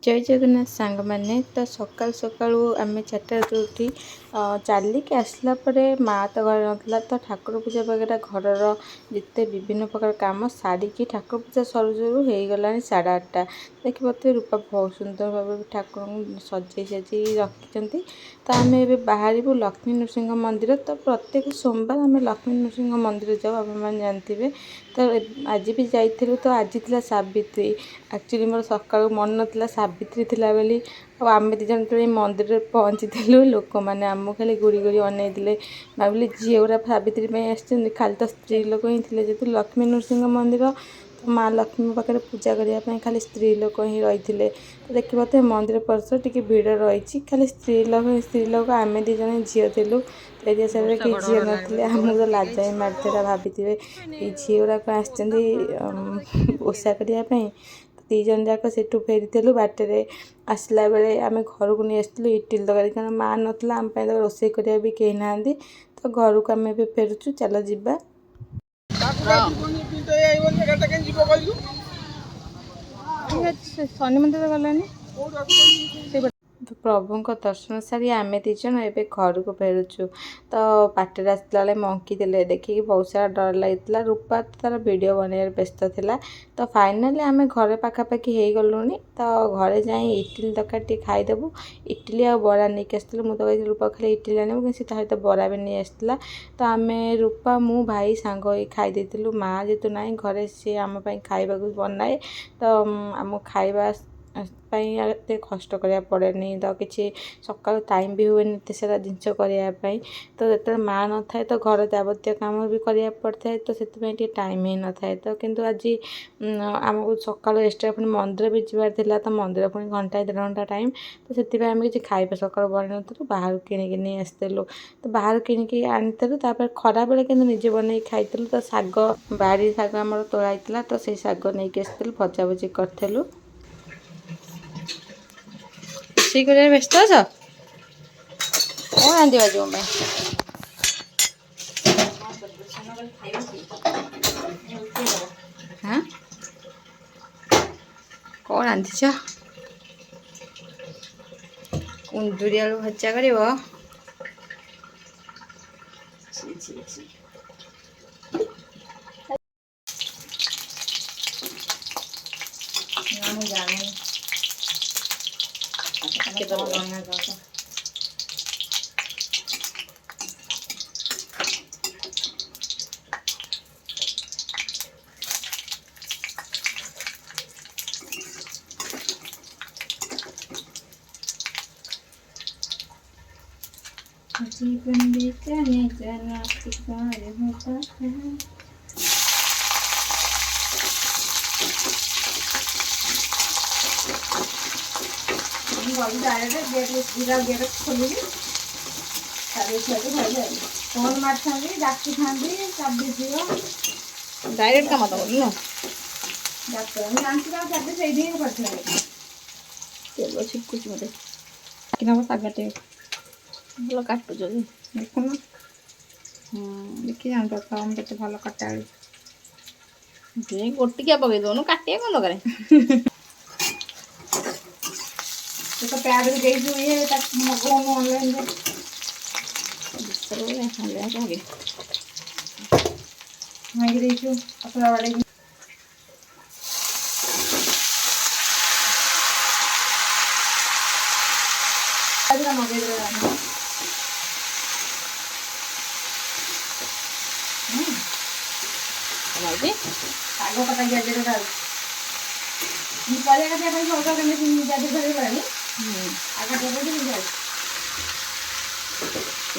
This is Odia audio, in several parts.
जय जगन्नाथ सांग मैंने तो सकाल सकालू आम 4टार उठी चलिकी आसला माँ तो घर ना तो ठाकुर पूजा वगैरह घर जिते विभिन्न प्रकार कम साड़ी ठाकुर पूजा सरू सरू हो गला 8:30 देखिए रूपा बहुत सुंदर भाव ठाकुर सजे सजे रखी। तो आम ए बाहर लक्ष्मी नृसिंह मंदिर तो प्रत्येक सोमवार आम लक्ष्मी नृसिंह मंदिर जाऊ आप जानते। तो आज भी जाइलु तो आज थी सावित्री एक्चुअली मोर सका मन ना सावित्री थिला बेली आम दिजन तो मंदिर पहुँची लोक मैंने आम खाली गुड़ी गुड़ी अनईले भाविली झील गुरा सावित्री आसती खाली तो स्त्री लोक ही थे जेहतु लक्ष्मी नृसिंह मंदिर तो माँ लक्ष्मी पाखे पूजा करने खाली स्त्री लोक ही रही। तो देखिए तो मंदिर परिसर टी भिड़ रही खाली स्त्री लोक आम दिजन झील थिलु तो ये हिसाब से किसी झील ना आमको तो लाजा ही मारता भाभी ये झील गुराक आशा करने दीजन जाक से फेरी बाटर आसला बेले आम घर को नहीं आसलु इटिल तरकारी कारण माँ नाला आम तो रोसे करा भी कहीं ना तो घर को आम फेरुचु चल जा शनि मंदिर गलानी तो प्रभु दर्शन सारी आम दीजन ए घर को फेरुचु। तो बाटर आसला बेले मंकी देले देखिए बहुत सारा डर लगी रूपा तो तार वीडियो बनने व्यस्त थिला। तो फाइनाली आम घर पाखापाखि हो गलुनी तो घरे जाए इटिल तरकारी खाईदेबू इटिली आ बरा नहीं आसलु मुझे कही रूपा खाली इटिली आने कि सहित बरा भी नहीं आसला। तो आम रूपा मु भाई सांग हो खाईदेलु माँ जेतु ना घरे सी आम खाइबा बनाए तो आम खाइबा एत कष्ट करा पड़े तो किसी सका टाइम भी हुए एत सारा जिनस करने तो जो माँ न था तो घर जावतीय कम भी करा पड़ता है तो से टाइम ही न था। तो किंतु आज आमको सका एक्सट्रा पुणी मंदिर भी जबार तो मंदिर पुणी घंटा 1.5 घंटा टाइम तो से आम कि खाଇବା सका बन नु बाहर किणिकी नहीं आसलु तो बाहर किणिकी आनीलु खरा बेले कि निजे बन खाइलु। तो शाग बाड़ी शाग आम तोड़ाई तो से शाग नहीं आसलु भजा भुजी करूँ रोषे कर व्यस्त अच कौन रांधि आज हाँ कौन रांधिच कुंदुरी आलू भजा कर जीवन बेचने जना प्यार होता है गेट खोल फोन मारता डाकी था डायरेक्ट कम तो बोल तेल छिटकुच मत कि शागटे भल काटुच देखुन देखी जान पाम के भल कटा गोटिकिया पकई दौन काटिया कौन दरकार तो प्याज भी देखू ये मगौन ऑनलाइन पतला वाले शाग कटा गया परिया कटा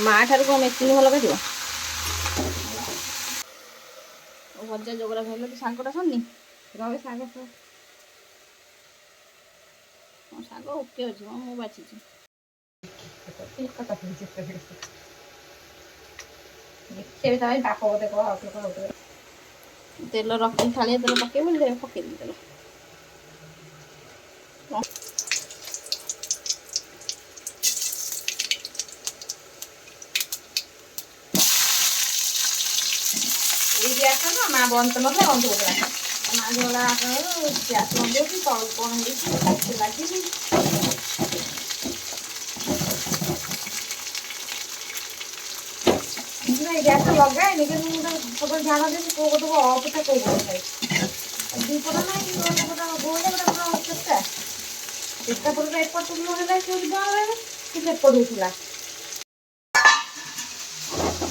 माँ ठार कौन मेसिन भल कर भजा जोगरा खाइल तो शागटा सरनी रहे शाग शाग ओके अच्छे हाँ मुझे बाची तेल रखी थाली तेल पकड़ पकड़ तेल ये माँ बंद कर बंद हो ଆଗଲା ଗ୍ୟାସ୍ ବନ୍ଦେଉଛି ତଳକୁ କ'ଣ ହେଇଛି ଲାଗିଛି। ଗ୍ୟାସ୍ ଲଗାଏନି କିନ୍ତୁ ମୁଁ ଗୋଟେ ଧ୍ୟାନ ଦେବି କୋଉ ଗୋଟେ ଅପଟା କୋଉ ଗୋଟେ ଥାଏ। ଦୁଇ ପଟ ନାହିଁ ଗୋଟେ ପଟ ବୋଇଲେ ଗୋଟେ ପଟ ଚେଷ୍ଟା ଚେଷ୍ଟା ପଟ ଏପଟ ହେଲା କେଉଁଠି ବନ୍ଦ କି ସେପଟ ହେଇଥିଲା।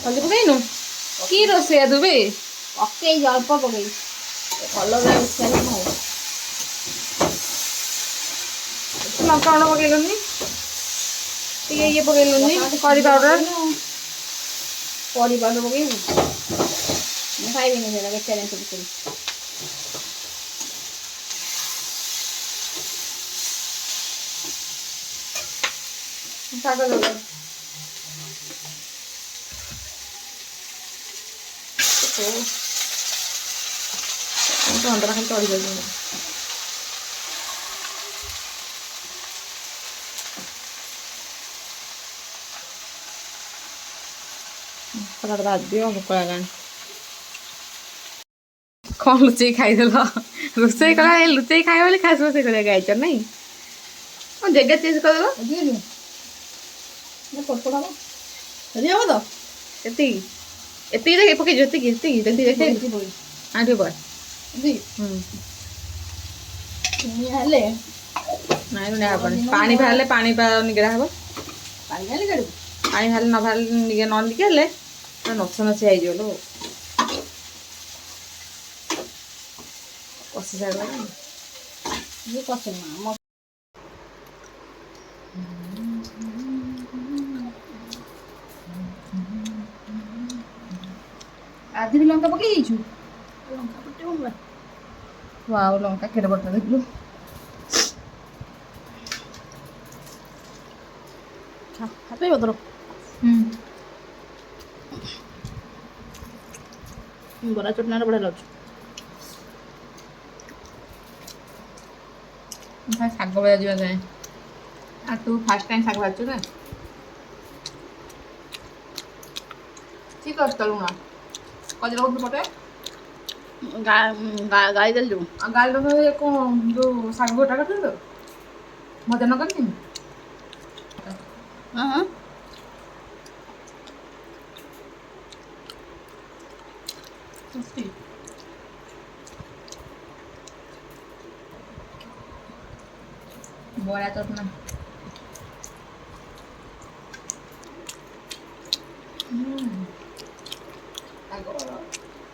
ହଳଦୀ ପକେଇନୁ କି ରୋଷେଇଆ ଦେବେ ପକେଇ ଅଳ୍ପ ପକେଇ କଲର ଇଚ୍ଛା ନାହିଁ। ଲଙ୍କା ଗୁଣ୍ଡ ପକେଇଲୁନି ଟିକେ ଇଏ ପକେଇଲୁନି କରି ପାଉଡର ପାଉଡର ପକେଇବୁ ମୁଁ ଖାଇବିନି ସେଟା ବେକାରିଆ ସବୁ ଶାଗ ଦେବ ଅଣ୍ଡା ଖାଲି ଚଳି ଯାଉଛି। ବାଦିବ ଭୋକ ହେଲାଣି। କ'ଣ ଲୁଚେଇ ଖାଇଦେଲ ରୋଷେଇ କଲା ଲୁଚେଇ ଖାଇବ ବୋଲି ଖାସ ରୋଷେଇ କରିବାକୁ ଆଇଛ ନାଇଁ। କ'ଣ ଜାଗା ଚେଞ୍ଜ କରିଦେଲ ହବ ତ ଏତିକି ଏତିକି ଦେଖି ପକେଇଛୁ ଏତିକି ଏତିକି ଏତିକି ଦେଖି ଆଉ ଟିକେ ବଳ ହେଲେ ନାଇଁ ହବନି ପାଣି ବାହାରିଲେ ପାଣି ନିଗଡ଼ା ହବ। ପାଣି ବାହାରିଲେ ନ ବାହାରିଲେ ନ ନିଗେଲେ ନଛ ନଛି ହେଇଯିବ ଲୋ। କଷି ଶାଗ କଷି ଆଜି ବି ଲଙ୍କା ପକେଇ ଦେଇଛୁ। ଲଙ୍କା ପକେଇବୁ ଆଉ ଲଙ୍କା କେଡ଼େ ବଟା ଦେଖିଲୁ। ହାତ ବଦର ବରା ଚଟଣାରେ ବଢ଼ିଆ ଲାଗୁଛି। ଶାଗ ଭଜା ଯିବା ଯାଏ ଆଉ ତୁ ଫାଷ୍ଟ ଟାଇମ୍ ଶାଗ ଭାଜୁଛୁ ନା ଠିକ୍ ଅଛି। ଲୁଣ କଜିରା କରୁଛୁ ପଟେ ଗାଈ ଦେଲି ଯେଉଁ ଆଉ ଗାଈ କ'ଣ ଯେଉଁ ଶାଗ ଗୋଟା କରିଥିଲି ତ ଭଜା ନ କରିନି। ହଁ ବରା ଚଟଣା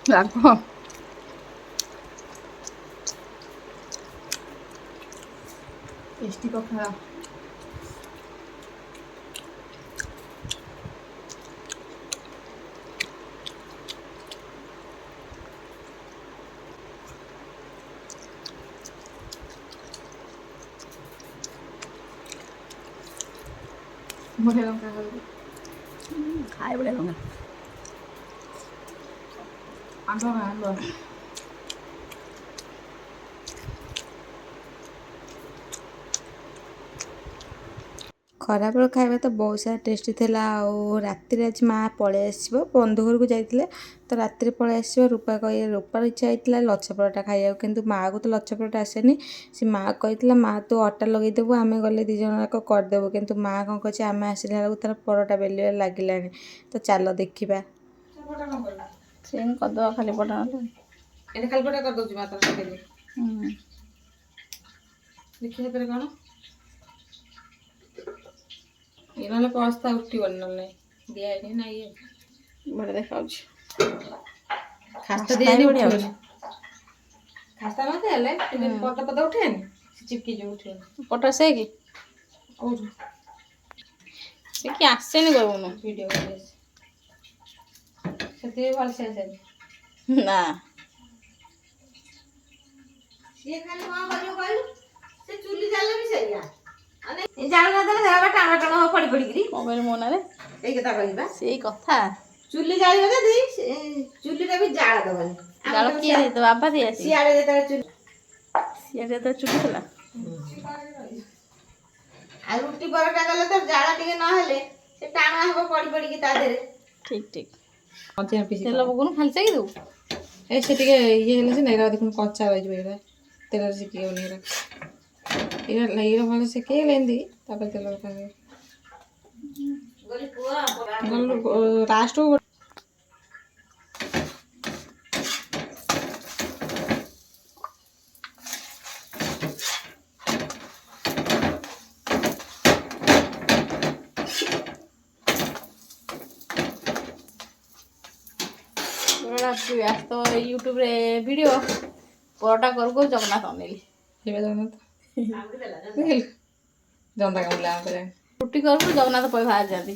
ରାଗ ଟେଷ୍ଟି ପଖାଳ। ବଢ଼ିଆ ଲଙ୍କା ଖାଇ ବଢ଼ିଆ ଲଙ୍କା ଆମ୍ବ ଖରାବେଳ ଖାଇବା ତ ବହୁତ ସାରା ଟେଷ୍ଟି ଥିଲା। ଆଉ ରାତିରେ ଆଜି ମାଆ ପଳେଇ ଆସିବ ବନ୍ଧୁ ଘରକୁ ଯାଇଥିଲେ ତ ରାତିରେ ପଳେଇ ଆସିବ। ରୂପାର ଇଚ୍ଛା ହେଇଥିଲା ଲଛା ପରଟା ଖାଇବାକୁ କିନ୍ତୁ ମାଆକୁ ତ ଲଛା ପରଟା ଆସେନି। ସେ ମାଆ କହିଥିଲା ମାଆ ତୁ ଅଟା ଲଗେଇଦେବୁ ଆମେ ଗଲେ ଦୁଇ ଜଣ ଯାକ କରିଦେବୁ କିନ୍ତୁ ମାଆ କ'ଣ କହିଛି ଆମେ ଆସିଲା ବେଳକୁ ତାର ପରଟା ବେଲିବାରେ ଲାଗିଲାଣି ତ ଚାଲ ଦେଖିବା। ସେ କରିଦେବା ଖାଲି ପରଟା ଏଇଟା ଖାଲି ପରଟା କରିଦେଉଛି ମାଆ ତାର ଦେଖିବା ପରେ କ'ଣ ଇଏ ନହେଲେ ପସ୍ତା ଉଠିବନି ନହେଲେ ଦିଆହେଇନି ନା ଇଏ ବଢ଼ିଆ ଦେଖାଯାଉଛି। ଖାସ୍ତା ଦିଆହେଇନି ଉଠିବନି। ଖାସ୍ତା ମୋତେ ହେଲେ ପଦ ଉଠେନି ସେ ଚିପକି ଯିବ ଉଠିବନି। ପଟା ସେ କି କୋଉଠୁ ସେ କି ଆସେନି କହିବୁନୁ ଭିଡ଼ିଓ ସେଥିପାଇଁ ଭଲସେ ଆସେନି ନା ସିଏ ଖାଲି କ'ଣ କରିବ କହିଲୁ ସେ ଚୁଲି ଜାଳିଲେ ବି ସେଇଆ ଜାଳୁ ନଦେଲେ ଦେହ ଟାଣ ଟାଣ ହବ ପଡ଼ି ପଡ଼ିକିରି କ'ଣ କହିଲୁ ମୋ ନାଁରେ ଏଇ କଥା କହିବା ସେଇ କଥା ଚୁଲି ଜାଳିବ ଯଦି ଚୁଲିଟା ବି ଜାଳ ଦେବନି। ଜାଳ କିଏ ଦେଇଦେବ ବାବା ଦିଏ ସିଆଡ଼େ ଯେତେବେଳେ ଚୁଲି ଥିଲା ଆଉ ରୁଟି ପରଟା କଲେ ତ ଜାଳ ଟିକେ ନହେଲେ ସେ ଟାଣ ହବ ପଡ଼ି ପଡ଼ିକି ତା ଦେହରେ। ଠିକ୍ ତେଲ ପକଉନୁ ଖାଲି ଚାକି ଦେବୁ ସେ ଟିକେ ଇଏ ହେଲେ ସିନା ଏଇଟା ଦେଖୁନ କଞ୍ଚା ରହିଯିବ ଏଇଟା ତେଲରେ ଶିଖିବନି ଏଇଟା ଭଲ ଶିଖେଇଲେ ଏମିତି ତାପରେ ତେଲ ପକାଇବେ ଲାଷ୍ଟକୁ ବ୍ୟସ୍ତ ୟୁଟ୍ୟୁବରେ ଭିଡ଼ିଓ ପରଟା କରୁ ଜଗନ୍ନାଥ ଅନେଇଲି ଏବେ ଜଗନ୍ନାଥ ଜନ୍ତା କାମୁଡ଼ିଲା ରୁଟି କରୁ ଜଗନ୍ନାଥ ପଇ ବାହାରି ଯାଆନ୍ତି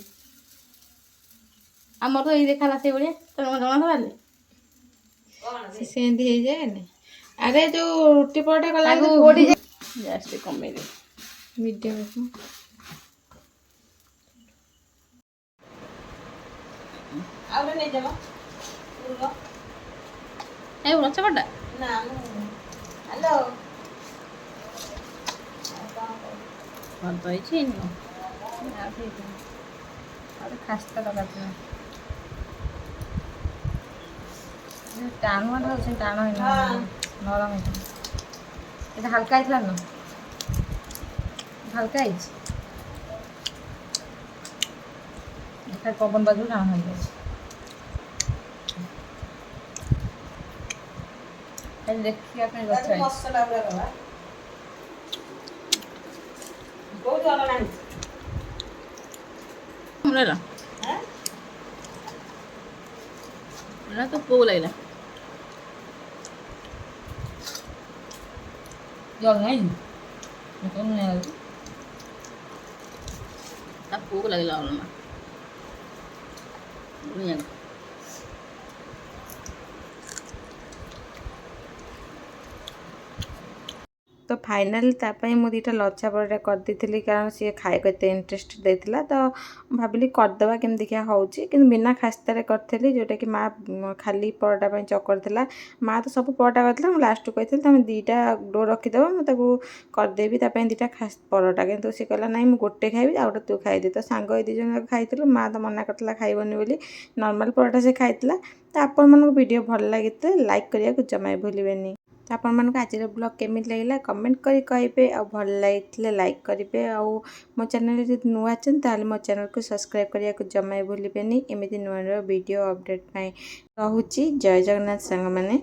ଆମର ତ ଏଇ ଦେଖାଲା ସେଇଭଳିଆ ତମେ ଜଗନ୍ନାଥ ବାହାରିଲେ ସେମିତି ହେଇଯାଏନି ଆରେ ଯୋଉ ରୁଟି ପରଟା କଲା ଗ୍ୟାସ୍ ଟିକେ କମେଇଦେ ମିଡ଼ିୟମ୍ ଆଉ ଗୋଟେ ନେଇଯାବ ଏ ରଚ କଟା ନା ହ୍ୟାଲୋ ଭଲ ତ ହେଇଛି ଖାସ୍ତା ଲଗାଥିଲା ଟାଣୁଆ ଅଛି ଟାଣ ହେଇନି ନରମ ହେଇଥିଲା এটা হালকা ହେଇଥିଲା ନା হালকা ହେଇଛି ଖାଲି ପବନ ବାଜୁ ଟାଣ ହେଇଯାଇଛି ଖାଲି ଦେଖିବା ପାଇଁ ଗଛ ମସଲା ଗୁଡ଼ା ଦବା କୋଉଠି ଅଲଗା ହେଇଛି ଏଇଟା ତ ପୁଅ ଲାଗିଲା ଜଳ ନାହିଁ ତା ପୁଅକୁ ଲାଗିଲା ଅଲମା ତ ଫାଇନାଲି ତା ପାଇଁ ମୁଁ ଦୁଇଟା ଲଛା ପରଟା କରିଦେଇଥିଲି କାରଣ ସିଏ ଖାଇବାକୁ ଏତେ ଇଣ୍ଟରେଷ୍ଟ ଦେଇଥିଲା ତ ଭାବିଲି କରିଦେବା କେମିତି ଦେଖିଆ ହେଉଛି କିନ୍ତୁ ବିନା ଖାସ୍ତାରେ କରିଥିଲି ଯେଉଁଟାକି ମା ଖାଲି ପରଟା ପାଇଁ ଚକଡ଼ିଥିଲା ମା ତ ସବୁ ପରଟା କରିଥିଲା ମୁଁ ଲାଷ୍ଟକୁ କହିଥିଲି ତୁମେ ଦୁଇଟା ଡୋ ରଖିଦେବ ମୁଁ ତାକୁ କରିଦେବି ତା ପାଇଁ ଦୁଇଟା ପରଟା କିନ୍ତୁ ସେ କହିଲା ନାଇଁ ମୁଁ ଗୋଟେ ଖାଇବି ଆଉ ଗୋଟେ ତୁ ଖାଇଦେ ତ ସାଙ୍ଗ ଏଇ ଦୁଇ ଜଣ ଖାଇଥିଲୁ ମା ତ ମନା କରିଥିଲା ଖାଇବନି ବୋଲି ନର୍ମାଲ ପରଟା ସେ ଖାଇଥିଲା ତ ଆପଣମାନଙ୍କୁ ଭିଡ଼ିଓ ଭଲ ଲାଗିଥିଲେ ଲାଇକ୍ କରିବାକୁ ଜମା ଭୁଲିବେନି ତ ଆପଣମାନଙ୍କୁ ଆଜିର ବ୍ଲଗ୍ କେମିତି ଲାଗିଲା କମେଣ୍ଟ କରି କହିବେ ଆଉ ଭଲ ଲାଗିଥିଲେ ଲାଇକ୍ କରିବେ ଆଉ ମୋ ଚ୍ୟାନେଲରେ ଯଦି ନୂଆ ଅଛନ୍ତି ତାହେଲେ ମୋ ଚ୍ୟାନେଲକୁ ସବସ୍କ୍ରାଇବ୍ କରିବାକୁ ଜମା ଭୁଲିବେନି ଏମିତି ନୂଆ ନୂଆ ଭିଡ଼ିଓ ଅପଡ଼େଟ୍ ପାଇଁ ରହୁଛି ଜୟ ଜଗନ୍ନାଥ ସାଙ୍ଗମାନେ।